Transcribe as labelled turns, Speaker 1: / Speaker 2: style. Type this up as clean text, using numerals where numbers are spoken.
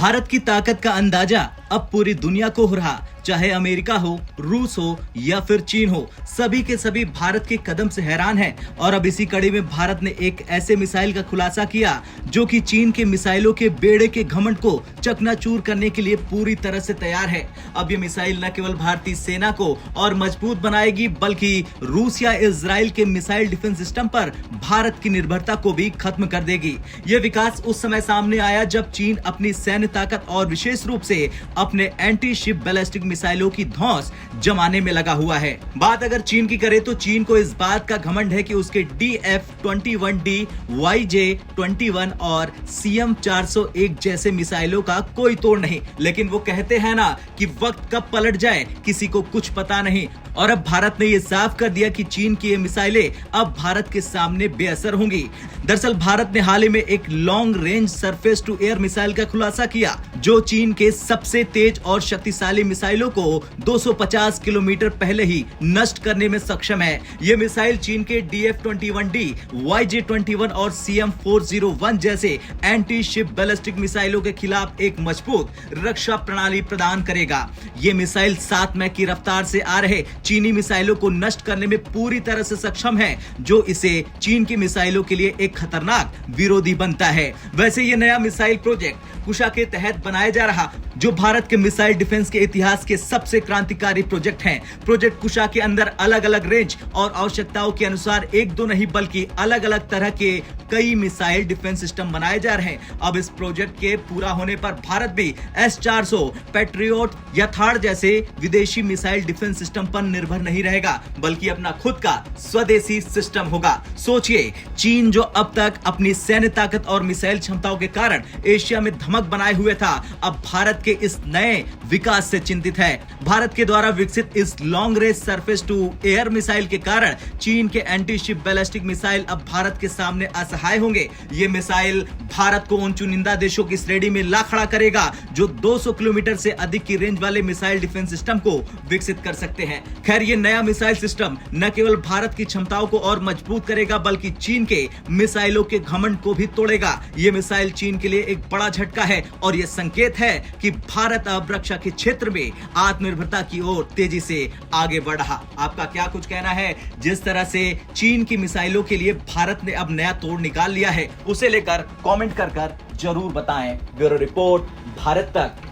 Speaker 1: भारत की ताकत का अंदाजा अब पूरी दुनिया को हो रहा, चाहे अमेरिका हो, रूस हो या फिर चीन हो, सभी के सभी भारत के कदम से हैरान हैं। और अब इसी कड़ी में भारत ने एक ऐसे मिसाइल का खुलासा किया जो कि चीन के मिसाइलों के बेड़े के घमंड को चकनाचूर करने के लिए पूरी तरह से तैयार है। अब ये मिसाइल न केवल भारतीय सेना को और मजबूत बनाएगी, बल्कि रूस या इजराइल के मिसाइल डिफेंस सिस्टम पर भारत की निर्भरता को भी खत्म कर देगी। ये विकास उस समय सामने आया जब चीन अपनी सैन्य ताकत और विशेष रूप से अपने एंटी शिप बैलिस्टिक मिसाइलों की धौंस जमाने में लगा हुआ है। बात अगर चीन की करें तो चीन को इस बात का घमंड है कि उसके DF-21D, YJ-21 और CM-401 जैसे मिसाइलों का कोई तोड़ नहीं। लेकिन वो कहते हैं ना कि वक्त कब पलट जाए किसी को कुछ पता नहीं। और अब भारत ने ये साफ कर दिया कि चीन की ये मिसाइलें अब भारत के सामने बेअसर होंगी। दरअसल भारत ने हाल ही में एक long range surface to air missile का खुलासा किया जो चीन के सबसे तेज और शक्तिशाली मिसाइलों को 250 किलोमीटर पहले ही नष्ट करने में सक्षम है। ये मिसाइल चीन के DF-21D, YJ-21 और CM-401 जैसे एंटी शिप बैलिस्टिक मिसाइलों के खिलाफ एक मजबूत रक्षा प्रणाली प्रदान करेगा। ये मिसाइल 7 मैक की रफ्तार से आ रहे चीनी मिसाइलों को नष्ट करने में पूरी तरह से सक्षम है, जो इसे चीन की मिसाइलों के लिए एक खतरनाक विरोधी बनता है। वैसे ये नया मिसाइल प्रोजेक्ट कुशा के तहत बनाया जा रहा, जो भारत के मिसाइल डिफेंस के इतिहास के सबसे क्रांतिकारी प्रोजेक्ट हैं। प्रोजेक्ट कुशा के अंदर अलग अलग रेंज और आवश्यकताओं के अनुसार एक दो नहीं बल्कि अलग अलग तरह के कई मिसाइल डिफेंस सिस्टम बनाए जा रहे हैं। अब इस प्रोजेक्ट के पूरा होने पर भारत भी S-400, पैट्रियोट या थाड़ जैसे विदेशी मिसाइल डिफेंस सिस्टम पर निर्भर नहीं रहेगा, बल्कि अपना खुद का स्वदेशी सिस्टम होगा। सोचिए, चीन जो अब तक अपनी सैन्य ताकत और मिसाइल क्षमताओं के कारण एशिया में धमक बनाए हुए था, अब भारत के इस नए विकास से चिंतित है। भारत के द्वारा विकसित इस long range surface to air missile के कारण चीन के एंटी शिप बैलिस्टिक मिसाइल अब भारत के सामने असहाय होंगे। ये मिसाइल भारत को उन चुनिंदा देशों की श्रेणी में ला खड़ा करेगा जो 200 किलोमीटर से अधिक की रेंज वाले मिसाइल डिफेंस सिस्टम को विकसित कर सकते हैं। खैर, ये नया मिसाइल सिस्टम न केवल भारत की क्षमताओं को और मजबूत करेगा, बल्कि चीन के मिसाइलों के घमंड को भी तोड़ेगा। ये मिसाइल चीन के लिए एक बड़ा झटका है और यह संकेत है कि भारत अब रक्षा के क्षेत्र में आत्मनिर्भरता की ओर तेजी से आगे बढ़ रहा। आपका क्या कुछ कहना है? जिस तरह से चीन की मिसाइलों के लिए भारत ने अब नया तोड़ निकाल लिया है, उसे लेकर कमेंट कर जरूर बताएं। ब्यूरो रिपोर्ट, भारत तक।